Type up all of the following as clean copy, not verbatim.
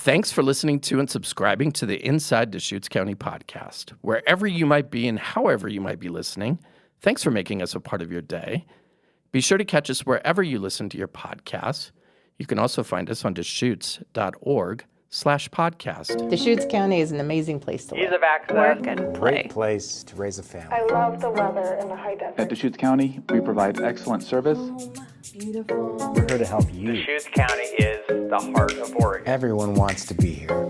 Thanks for listening to and subscribing to the Inside Deschutes County podcast. Wherever you might be and however you might be listening, thanks for making us a part of your day. Be sure to catch us wherever you listen to your podcasts. You can also find us on Deschutes.org/podcast. Deschutes County is an amazing place to live, Ease of access, work, and play. Great place to raise a family. I love the weather in the high desert. At Deschutes County, we provide excellent service. Beautiful. We're here to help you. Deschutes County is the heart of Oregon. Everyone wants to be here.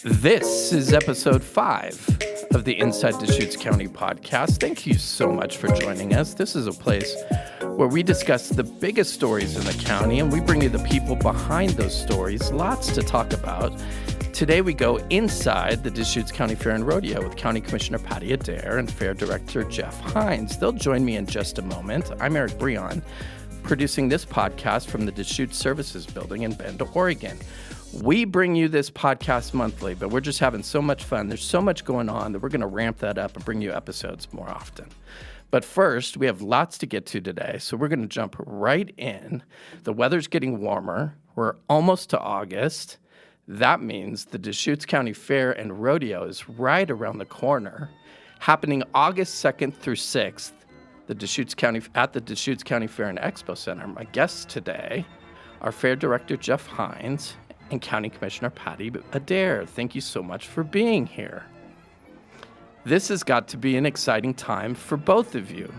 This is episode 5 of the Inside Deschutes County podcast. Thank you so much for joining us. This is a place where we discuss the biggest stories in the county and we bring you the people behind those stories. Lots to talk about. Today we go inside the Deschutes County Fair and Rodeo with County Commissioner Patti Adair and Fair Director Geoff Hinds. They'll join me in just a moment. I'm Eric Breon, producing this podcast from the Deschutes Services Building in Bend, Oregon. We bring you this podcast monthly, but we're just having so much fun. There's so much going on that we're going to ramp that up and bring you episodes more often. But first, we have lots to get to today, so we're going to jump right in. The weather's getting warmer. We're almost to August. That means the Deschutes County Fair and Rodeo is right around the corner, happening August 2nd through 6th at the Deschutes County Fair and Expo Center. My guests today are Fair Director Geoff Hinds and County Commissioner Patti Adair. Thank you so much for being here. This has got to be an exciting time for both of you.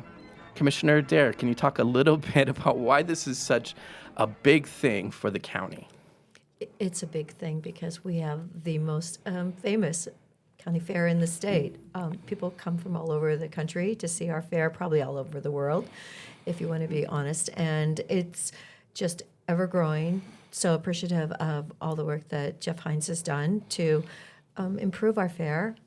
Commissioner Adair, can you talk a little bit about why this is such a big thing for the county? It's a big thing because we have the most famous county fair in the state. People come from all over the country to see our fair, probably all over the world, if you want to be honest. And it's just ever growing. So appreciative of all the work that Geoff Hinds has done to improve our fair,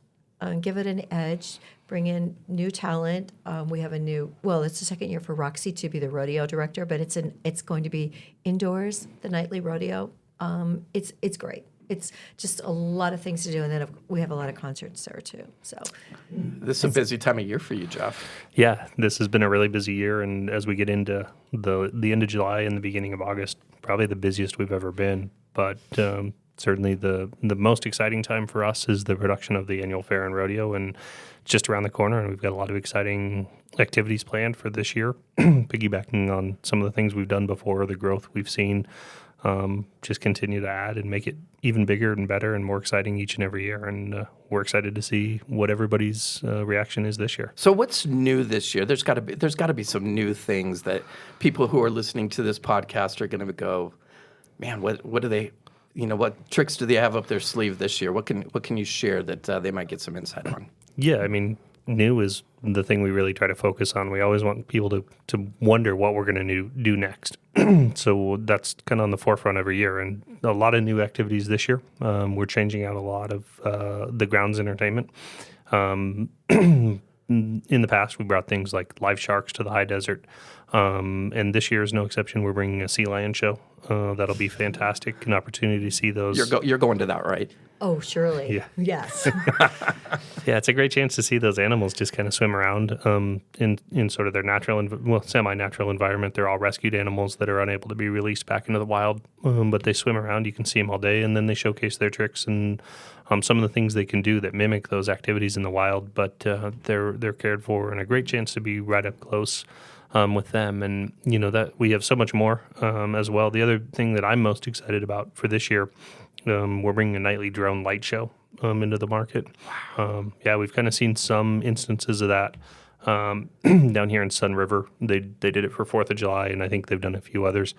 give it an edge, bring in new talent. We have it's the second year for Roxy to be the rodeo director, but it's going to be indoors, the nightly rodeo. It's great. It's just a lot of things to do, and then we have a lot of concerts there too. So this is a busy time of year for you, Geoff. Yeah, this has been a really busy year, and as we get into the end of July and the beginning of August, probably the busiest we've ever been. But certainly the most exciting time for us is the production of the annual fair and rodeo, and it's just around the corner, and we've got a lot of exciting activities planned for this year, piggybacking on some of the things we've done before, the growth we've seen. Just continue to add and make it even bigger and better and more exciting each and every year. And we're excited to see what everybody's reaction is this year. So what's new this year? There's got to be some new things that people who are listening to this podcast are going to go, man, what do they, what tricks do they have up their sleeve this year? What can you share that they might get some insight on? Yeah, I mean, new is the thing we really try to focus on. We always want people to wonder what we're going to do next. So that's kind of on the forefront every year, and a lot of new activities this year. We're changing out a lot of the grounds entertainment. In the past, we brought things like live sharks to the high desert, and this year is no exception. We're bringing a sea lion show. That'll be fantastic, an opportunity to see those. You're going to that, right? Oh, surely. Yeah. Yes. Yeah, it's a great chance to see those animals just kind of swim around in sort of their semi-natural environment. They're all rescued animals that are unable to be released back into the wild, but they swim around. You can see them all day, and then they showcase their tricks and some of the things they can do that mimic those activities in the wild, but they're cared for, and a great chance to be right up close with them. And, that we have so much more as well. The other thing that I'm most excited about for this year, we're bringing a nightly drone light show into the market. We've kind of seen some instances of that down here in Sun River. They did it for 4th of July, and I think they've done a few others.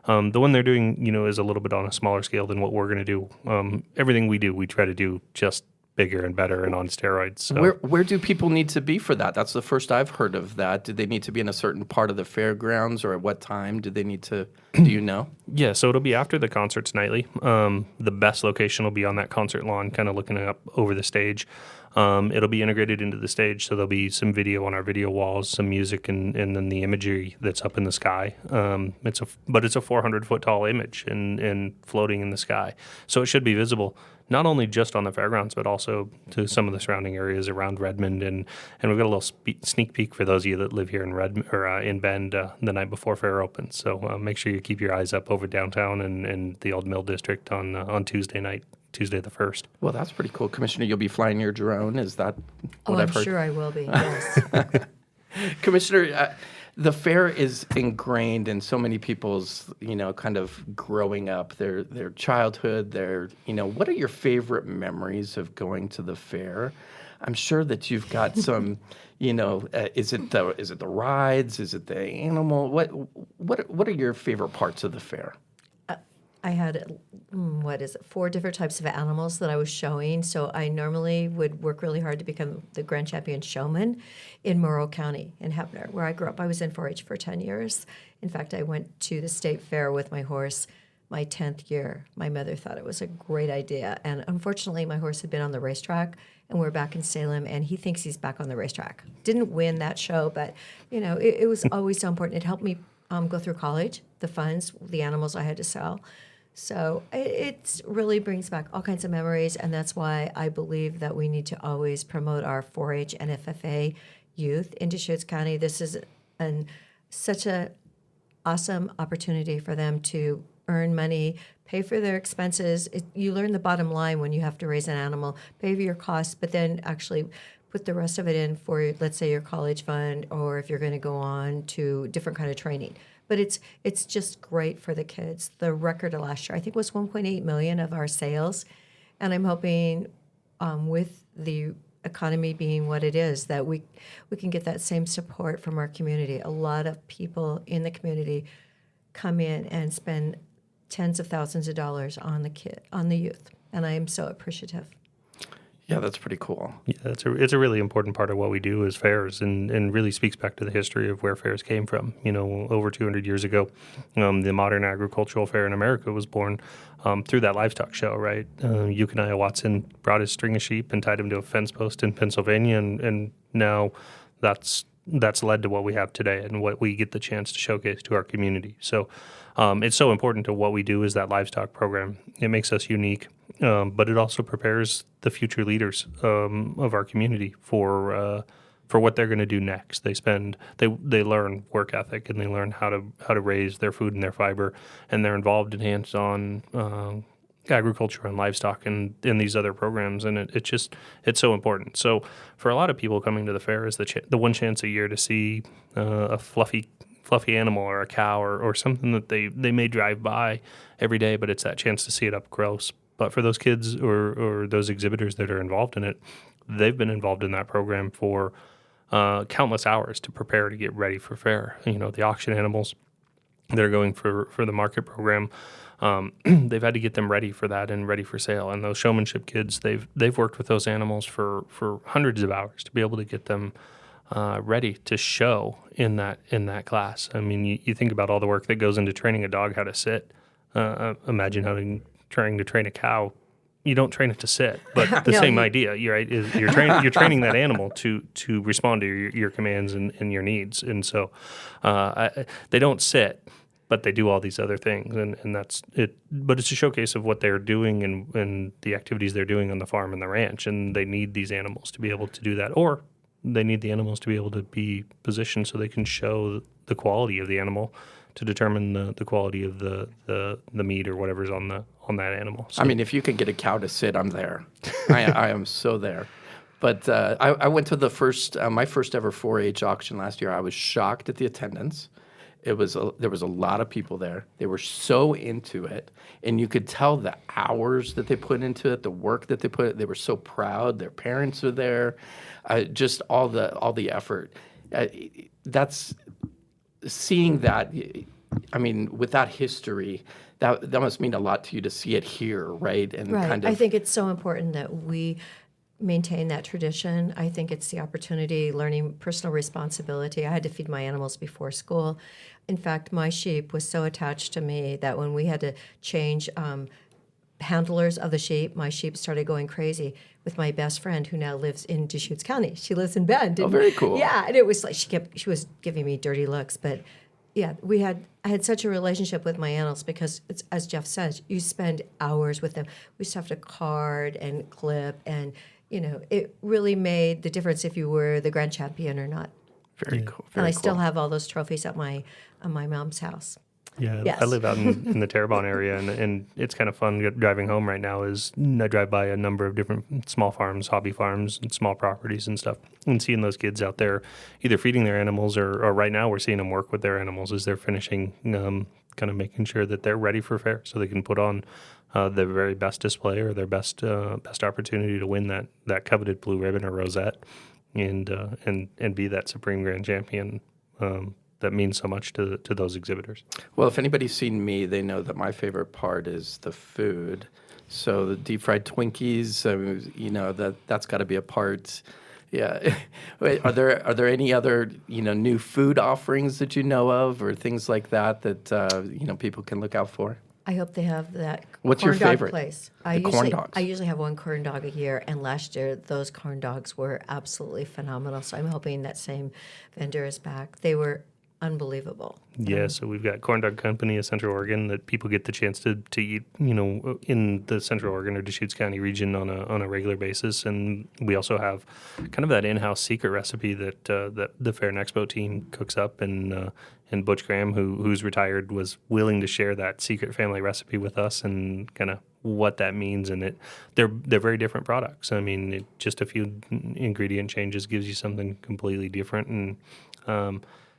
The one they're doing, is a little bit on a smaller scale than what we're going to do. Everything we do, we try to do just bigger and better and on steroids. So. Where do people need to be for that? That's the first I've heard of that. Do they need to be in a certain part of the fairgrounds, or at what time do they need to, do you know? Yeah, so it'll be after the concerts nightly. The best location will be on that concert lawn, kind of looking up over the stage. It'll be integrated into the stage, so there'll be some video on our video walls, some music, and then the imagery that's up in the sky. It's a 400-foot tall image and floating in the sky, so it should be visible not only just on the fairgrounds, but also to some of the surrounding areas around Redmond. And we've got a little sneak peek for those of you that live here in Redmond or in Bend the night before fair opens. So make sure you keep your eyes up over downtown and the Old Mill District on Tuesday night, Tuesday the 1st. Well, that's pretty cool. Commissioner, you'll be flying your drone. Is that what I've heard? I'm sure I will be, yes. Commissioner, the fair is ingrained in so many people's, kind of growing up, their childhood, what are your favorite memories of going to the fair? I'm sure that you've got some, is it the rides? Is it the animal? What are your favorite parts of the fair? I had, 4 different types of animals that I was showing. So I normally would work really hard to become the grand champion showman in Morrow County in Hebner, where I grew up. I was in 4-H for 10 years. In fact, I went to the state fair with my horse my 10th year. My mother thought it was a great idea. And unfortunately, my horse had been on the racetrack, and we're back in Salem, and he thinks he's back on the racetrack. Didn't win that show, but, it was always so important. It helped me go through college, the funds, the animals I had to sell. So it really brings back all kinds of memories, and that's why I believe that we need to always promote our 4-H and FFA youth in Deschutes County. This is such an awesome opportunity for them to earn money, pay for their expenses. You learn the bottom line when you have to raise an animal, pay for your costs, but then actually put the rest of it in for, let's say, your college fund, or if you're going to go on to different kind of training. But it's just great for the kids. The record of last year, I think, was 1.8 million of our sales, and I'm hoping with the economy being what it is, that we can get that same support from our community. A lot of people in the community come in and spend tens of thousands of dollars on the youth, and I am so appreciative. Yeah, that's pretty cool. Yeah, it's a really important part of what we do as fairs, and really speaks back to the history of where fairs came from. Over 200 years ago, the modern agricultural fair in America was born through that livestock show, right? Eucaniah Watson brought his string of sheep and tied him to a fence post in Pennsylvania, and now that's led to what we have today and what we get the chance to showcase to our community. So it's so important to what we do is that livestock program. It makes us unique, but it also prepares the future leaders of our community for what they're going to do next. They learn work ethic, and they learn how to raise their food and their fiber, and they're involved in hands-on agriculture and livestock and in these other programs, and it's so important. So for a lot of people, coming to the fair is the one chance a year to see a fluffy animal or a cow or something that they may drive by every day, but it's that chance to see it up close. But for those kids or those exhibitors that are involved in it, they've been involved in that program for countless hours to prepare to get ready for fair. The auction animals that are going for the market program, they've had to get them ready for that and ready for sale. And those showmanship kids, they've worked with those animals for hundreds of hours to be able to get them ready to show in that class. I mean, you think about all the work that goes into training a dog how to sit. Imagine trying to train a cow. You don't train it to sit, but the same idea, right? Is you're training that animal to respond to your commands and your needs. And so they don't sit, but they do all these other things, and that's it. But it's a showcase of what they're doing and the activities they're doing on the farm and the ranch, and they need these animals to be able to do that, or they need the animals to be able to be positioned so they can show the quality of the animal to determine the quality of the meat or whatever's on that animal. So, I mean, if you can get a cow to sit, I'm there. I am so there. But I went to my first ever 4-H auction last year. I was shocked at the attendance. There was a lot of people there. They were so into it, and you could tell the hours that they put into it, the work that they put. They were so proud. Their parents were there, just all the effort. That's seeing that. I mean, with that history, that must mean a lot to you to see it here, right? And right. I think it's so important that we maintain that tradition. I think it's the opportunity, learning personal responsibility. I had to feed my animals before school. In fact, my sheep was so attached to me that when we had to change handlers of the sheep, my sheep started going crazy with my best friend who now lives in Deschutes County. She lives in Bend. Oh, very cool. Yeah, and it was like she was giving me dirty looks, but yeah, I had such a relationship with my animals because it's, as Geoff says, you spend hours with them. We stuffed a card and clip, and it really made the difference if you were the grand champion or not. Very cool. And Very I still cool. have all those trophies at my mom's house. Yeah, Yes. I live out in the Terrebonne area, and it's kind of fun driving home right now. I drive by a number of different small farms, hobby farms, and small properties and stuff, and seeing those kids out there either feeding their animals or right now we're seeing them work with their animals as they're finishing, kind of making sure that they're ready for fair so they can put on their very best display or their best opportunity to win that coveted blue ribbon or rosette and be that supreme grand champion. That means so much to those exhibitors. Well, if anybody's seen me, they know that my favorite part is the food. So the deep fried Twinkies, that's got to be a part. Yeah. Wait, are there any other new food offerings that you know of, or things like that people can look out for? I hope they have that What's your corn dog favorite? place. Corn dogs. I usually have one corn dog a year, and last year those corn dogs were absolutely phenomenal. So I'm hoping that same vendor is back. They were unbelievable. Yeah, so we've got Corn Dog Company of Central Oregon that people get the chance to eat, in the Central Oregon or Deschutes County region on a regular basis, and we also have kind of that in-house secret recipe that the Fair and Expo team cooks up, and Butch Graham, who's retired, was willing to share that secret family recipe with us and kind of what that means. And they're very different products. I mean, just a few ingredient changes gives you something completely different, and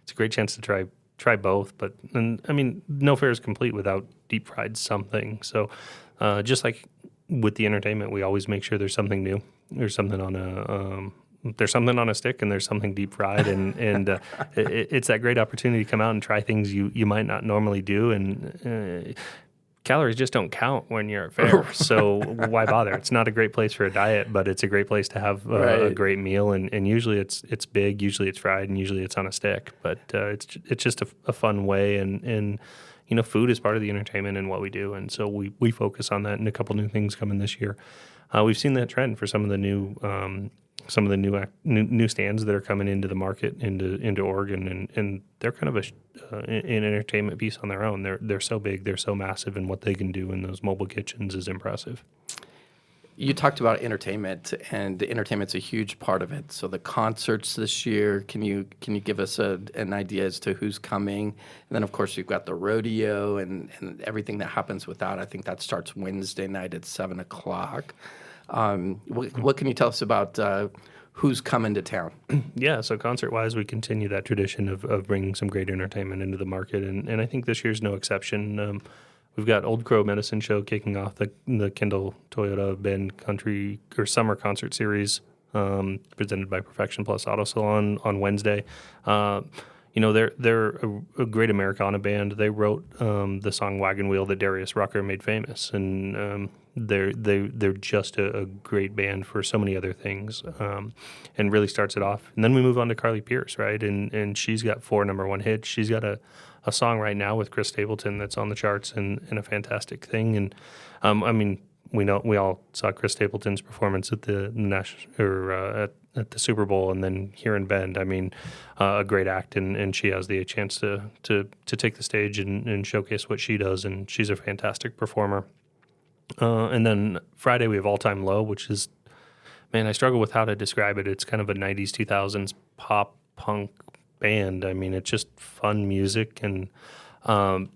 it's a great chance to try both, but no fair is complete without deep fried something. So just like with the entertainment, we always make sure there's something new. There's something on a stick, and there's something deep fried, and it's that great opportunity to come out and try things you might not normally do, and calories just don't count when you're at fair, so why bother? It's not a great place for a diet, but it's a great place to have a great meal, and usually it's big, usually it's fried, and usually it's on a stick, but it's just a fun way, and food is part of the entertainment and what we do, and so we focus on that, and a couple new things coming this year. We've seen that trend for some of the new stands that are coming into the market into Oregon, and they're kind of an entertainment piece on their own. They're so big, they're so massive, and what they can do in those mobile kitchens is impressive. You talked about entertainment, and entertainment's a huge part of it. So the concerts this year, can you give us an idea as to who's coming? And then, of course, you've got the rodeo and everything that happens with that. I think that starts Wednesday night at 7:00. What can you tell us about who's coming to town? Yeah, so concert-wise, we continue that tradition of bringing some great entertainment into the market, and I think this year's no exception. We've got Old Crow Medicine Show kicking off the Kendall Toyota Bend Country or Summer Concert Series, presented by Perfection Plus Auto Salon on Wednesday. They're a great Americana band. They wrote the song Wagon Wheel that Darius Rucker made famous, and they're just a great band for so many other things, and really starts it off. And then we move on to Carly Pierce, right? And she's got 4 number 1 hits. She's got a song right now with Chris Stapleton that's on the charts and a fantastic thing. And we all saw Chris Stapleton's performance at the at the Super Bowl, and then here in Bend. A great act, and she has the chance to take the stage and showcase what she does, and she's a fantastic performer. And then Friday we have All Time Low, which is, I struggle with how to describe it. It's kind of a 90s, 2000s pop punk band. It's just fun music and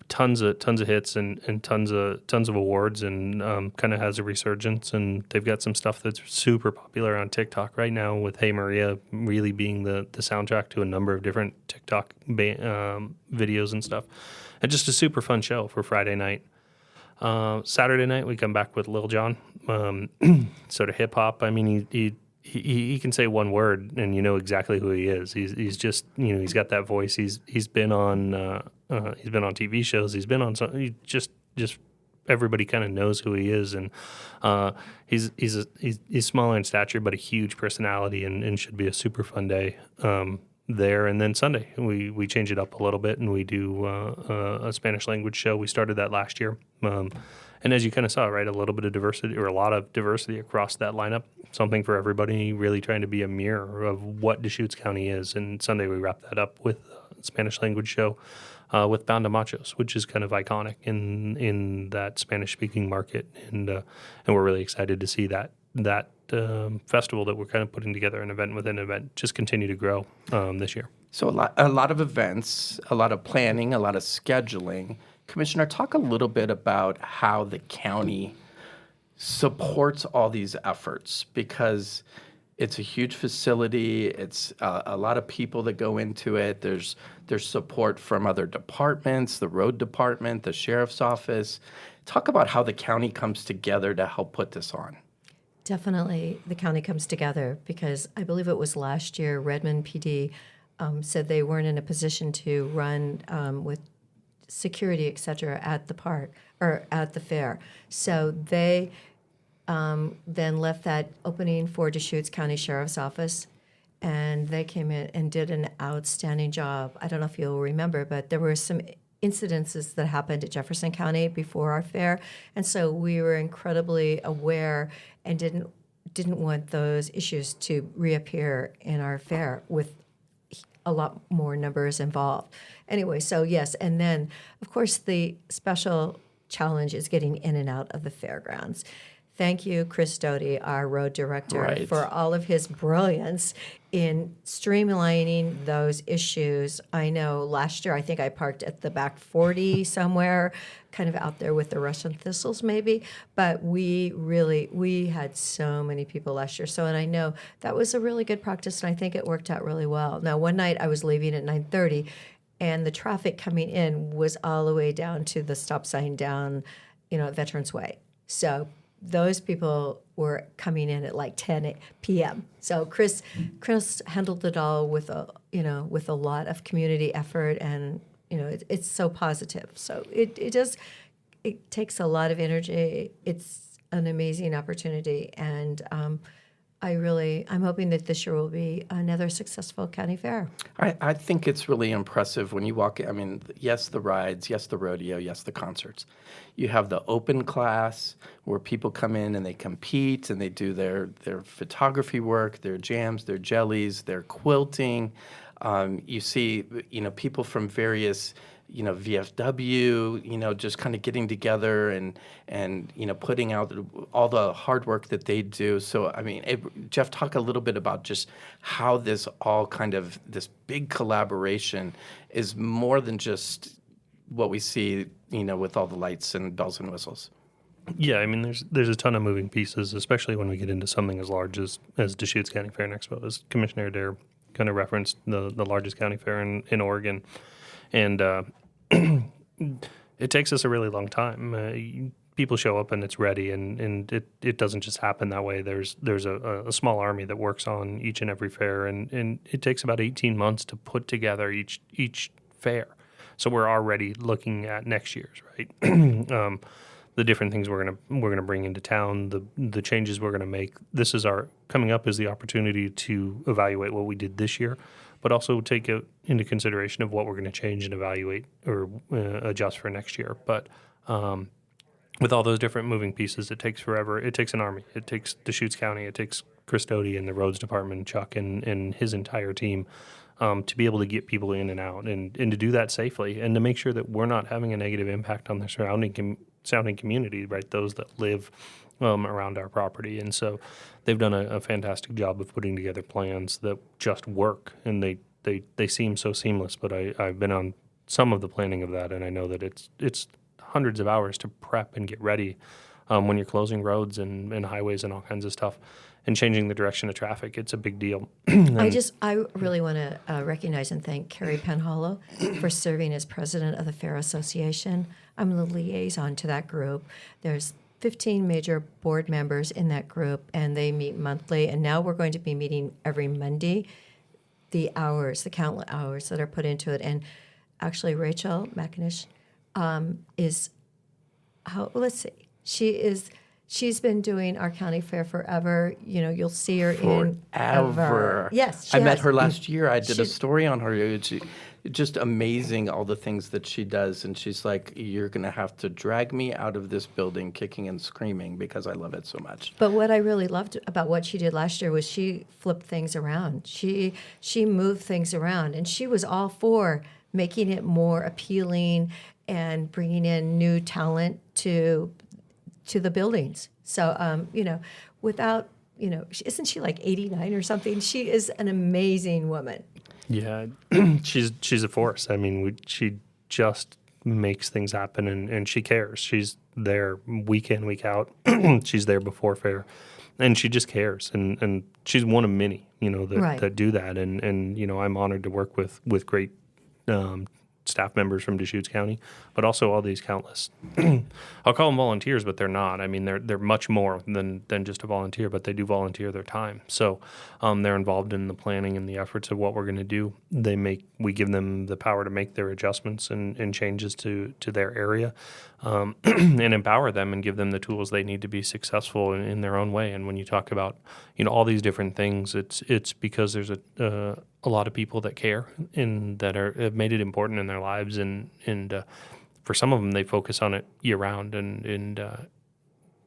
tons of hits and tons of awards, and kind of has a resurgence. And they've got some stuff that's super popular on TikTok right now, with Hey Maria really being the soundtrack to a number of different TikTok videos and stuff. And just a super fun show for Friday night. Saturday night we come back with Lil Jon, sort of hip hop. He can say one word and you know exactly who he is. He's just, he's got that voice. He's been on TV shows. He's been on some. Just everybody kind of knows who he is, and he's smaller in stature but a huge personality, and should be a super fun day. there. And then Sunday, we change it up a little bit and we do a Spanish language show. We started that last year. And as you kind of saw, right, a little bit of diversity or a lot of diversity across that lineup, something for everybody, really trying to be a mirror of what Deschutes County is. And Sunday we wrap that up with a Spanish language show with Banda Machos, which is kind of iconic in that Spanish-speaking market. And we're really excited to see that festival that we're kind of putting together, an event within an event, just continue to grow this year. So a lot of events, a lot of planning, a lot of scheduling. Commissioner, talk a little bit about how the county supports all these efforts, because it's a huge facility. It's a lot of people that go into it. There's support from other departments, the road department, the sheriff's office. Talk about how the county comes together to help put this on. Definitely, the county comes together because I believe it was last year Redmond PD said they weren't in a position to run with security, et cetera, at the park or at the fair. So they then left that opening for Deschutes County Sheriff's Office, and they came in and did an outstanding job. I don't know if you'll remember, but there were some incidences that happened at Jefferson County before our fair, and so we were incredibly aware and didn't want those issues to reappear in our fair with a lot more numbers involved. Anyway, so yes, and then of course the special challenge is getting in and out of the fairgrounds. Thank you, Chris Doty, our road director, Right. for all of his brilliance in streamlining those issues. I know last year I think I parked at the back 40 somewhere, kind of out there with the Russian thistles maybe, but we had so many people last year. So, and I know that was a really good practice, and I think it worked out really well. Now, one night I was leaving at 9:30, and the traffic coming in was all the way down to the stop sign down, Veterans Way. So those people were coming in at like 10 p.m. So Chris handled it all with a lot of community effort, and it's so positive. So it takes a lot of energy. It's an amazing opportunity, and I'm hoping that this year will be another successful county fair. I think it's really impressive when you walk in. I mean, yes, the rides, yes, the rodeo, yes, the concerts. You have the open class where people come in and they compete and they do their photography work, their jams, their jellies, their quilting. You see, people from various, VFW, just kind of getting together and putting out all the hard work that they do. So, I mean, Geoff, talk a little bit about just how this all kind of, this big collaboration is more than just what we see, with all the lights and bells and whistles. Yeah, I mean, there's a ton of moving pieces, especially when we get into something as large as Deschutes County Fair and Expo. As Commissioner Adair kind of referenced, the largest county fair in Oregon. And it takes us a really long time. People show up and it's ready, and it doesn't just happen that way. There's a small army that works on each and every fair, and it takes about 18 months to put together each fair. So we're already looking at next year's, right? The different things we're gonna bring into town, the changes we're gonna make. This is coming up is the opportunity to evaluate what we did this year, but also take it into consideration of what we're going to change and evaluate or adjust for next year. But with all those different moving pieces, it takes forever. It takes an army. It takes Deschutes County. It takes Chris Doty and the roads department, Chuck and his entire team to be able to get people in and out and to do that safely and to make sure that we're not having a negative impact on the surrounding community, right? Those that live around our property. And so they've done a fantastic job of putting together plans that just work, and they seem so seamless, but I've been on some of the planning of that, and I know that it's hundreds of hours to prep and get ready when you're closing roads and highways and all kinds of stuff and changing the direction of traffic. It's a big deal. I really want to recognize and thank Carrie Penhollow for serving as president of the Fair Association. I'm the liaison to that group. There's 15 major board members in that group, and they meet monthly. And now we're going to be meeting every Monday. The countless hours that are put into it. And actually, Rachel McInish She's been doing our county fair forever. You know, you'll see her in Forever. Yes, she I met has. her last year. I did a She- story on her. It's just amazing all the things that she does. And she's like, you're going to have to drag me out of this building kicking and screaming because I love it so much. But what I really loved about what she did last year was she flipped things around. She moved things around, and she was all for making it more appealing and bringing in new talent to the buildings. So, you know, without, you know, isn't she like 89 or something? She is an amazing woman. Yeah, she's a force. I mean, she just makes things happen, and she cares. She's there week in, week out. She's there before fair, and she just cares. And she's one of many, you know, that do that. And you know, I'm honored to work with great staff members from Deschutes County, but also all these countless, I'll call them volunteers, but they're not. I mean, they're much more than just a volunteer, but they do volunteer their time. So they're involved in the planning and the efforts of what we're going to do. We give them the power to make their adjustments and changes to their area, and empower them and give them the tools they need to be successful in their own way. And when you talk about, you know, all these different things, it's because there's a lot of people that care and that have made it important in their lives, and for some of them they focus on it year round, and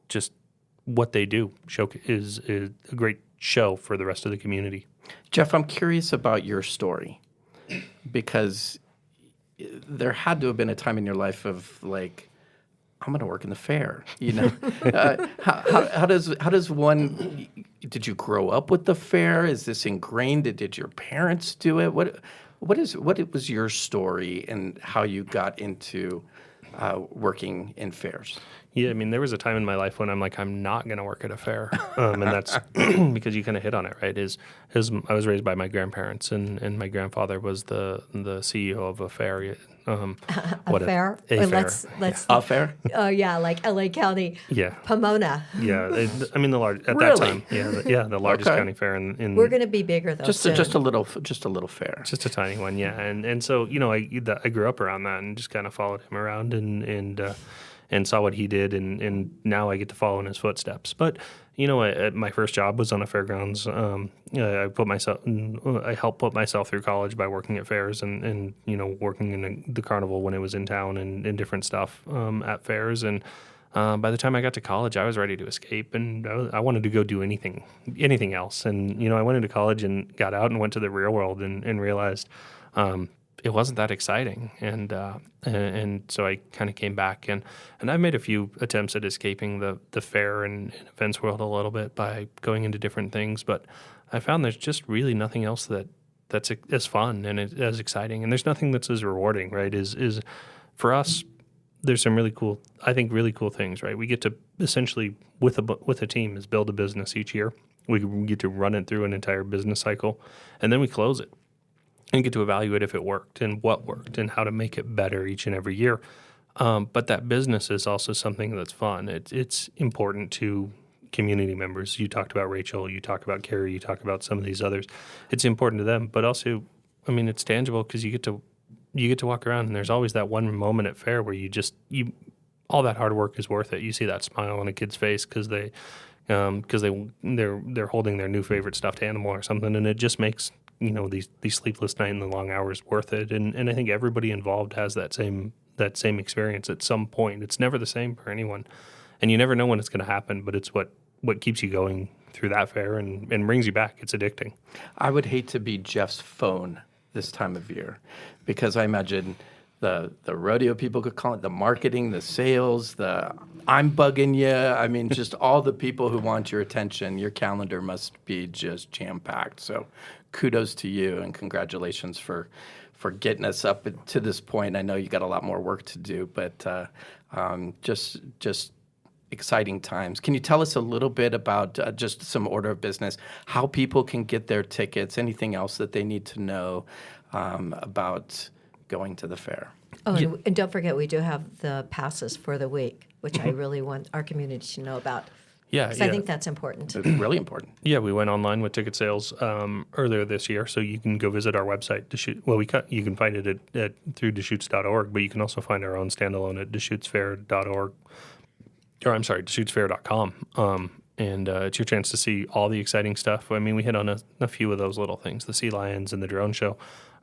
just what they do is a great show for the rest of the community. Geoff, I'm curious about your story because there had to have been a time in your life of like, I'm going to work in the fair. You know, how does one? Did you grow up with the fair? Is this ingrained? Did your parents do it? What was your story and how you got into working in fairs? Yeah, I mean, there was a time in my life when I'm like, I'm not going to work at a fair, and that's because you kind of hit on it, right? I was raised by my grandparents, and my grandfather was the CEO of a fair. A fair? A fair. Let's A fair? yeah, like LA County. Yeah. Pomona. Yeah, I mean at that Really? time. Yeah, the largest Okay. county fair in We're going to be bigger though. Just soon. a little fair. just a tiny one, yeah. And so, you know, I grew up around that and just kind of followed him around and saw what he did, and now I get to follow in his footsteps. But, you know, my first job was on a fairgrounds. I helped put myself through college by working at fairs and you know, working in the carnival when it was in town and different stuff at fairs. And by the time I got to college, I was ready to escape, and I wanted to go do anything else. And, you know, I went into college and got out and went to the real world and realized it wasn't that exciting. And so I kind of came back, and I've made a few attempts at escaping the fair and events world a little bit by going into different things. But I found there's just really nothing else that's as fun and as exciting. And there's nothing that's as rewarding, right? Is for us, there's some really cool things, right? We get to essentially with a team is build a business each year. We get to run it through an entire business cycle, and then we close it and get to evaluate if it worked and what worked and how to make it better each and every year. But that business is also something that's fun. It's important to community members. You talked about Rachel, you talked about Carrie, you talked about some of these others. It's important to them, but also, I mean, it's tangible because you get to walk around, and there's always that one moment at fair where all that hard work is worth it. You see that smile on a kid's face because they're holding their new favorite stuffed animal or something, and it just makes, you know, these sleepless nights and the long hours worth it. And I think everybody involved has that same experience at some point. It's never the same for anyone, and you never know when it's going to happen. But it's what keeps you going through that fair and brings you back. It's addicting. I would hate to be Geoff's phone this time of year, because I imagine the rodeo people could call it, the marketing, the sales, I'm bugging you. I mean, just all the people who want your attention. Your calendar must be just jam-packed. So kudos to you, and congratulations for getting us up to this point. I know you got a lot more work to do, but just exciting times. Can you tell us a little bit about just some order of business, how people can get their tickets, anything else that they need to know about going to the fair? Oh, and don't forget, we do have the passes for the week, which I really want our community to know about. Yeah, Because I think that's important. It's really important. Yeah, we went online with ticket sales earlier this year, so you can go visit our website. You can find it through Deschutes.org, but you can also find our own standalone at DeschutesFair.org. DeschutesFair.com. And it's your chance to see all the exciting stuff. I mean, we hit on a few of those little things, the sea lions and the drone show.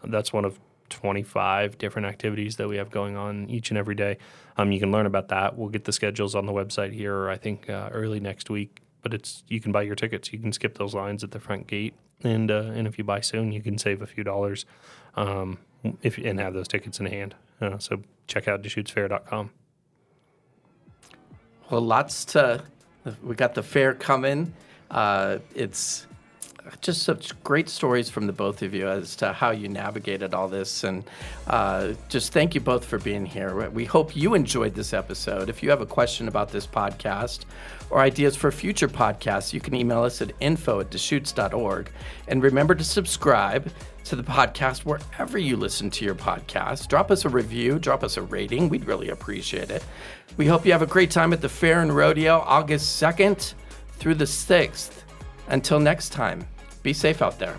That's one of 25 different activities that we have going on each and every day. You can learn about that. We'll get the schedules on the website here, I think, early next week. But you can buy your tickets. You can skip those lines at the front gate. And if you buy soon, you can save a few dollars and have those tickets in hand. So check out DeschutesFair.com. Well, we got the fair coming. It's just such great stories from the both of you as to how you navigated all this. And just thank you both for being here. We hope you enjoyed this episode. If you have a question about this podcast or ideas for future podcasts, you can email us at info@deschutes.org. And remember to subscribe to the podcast wherever you listen to your podcast. Drop us a review, drop us a rating. We'd really appreciate it. We hope you have a great time at the fair and rodeo, August 2nd through the 6th. Until next time, be safe out there.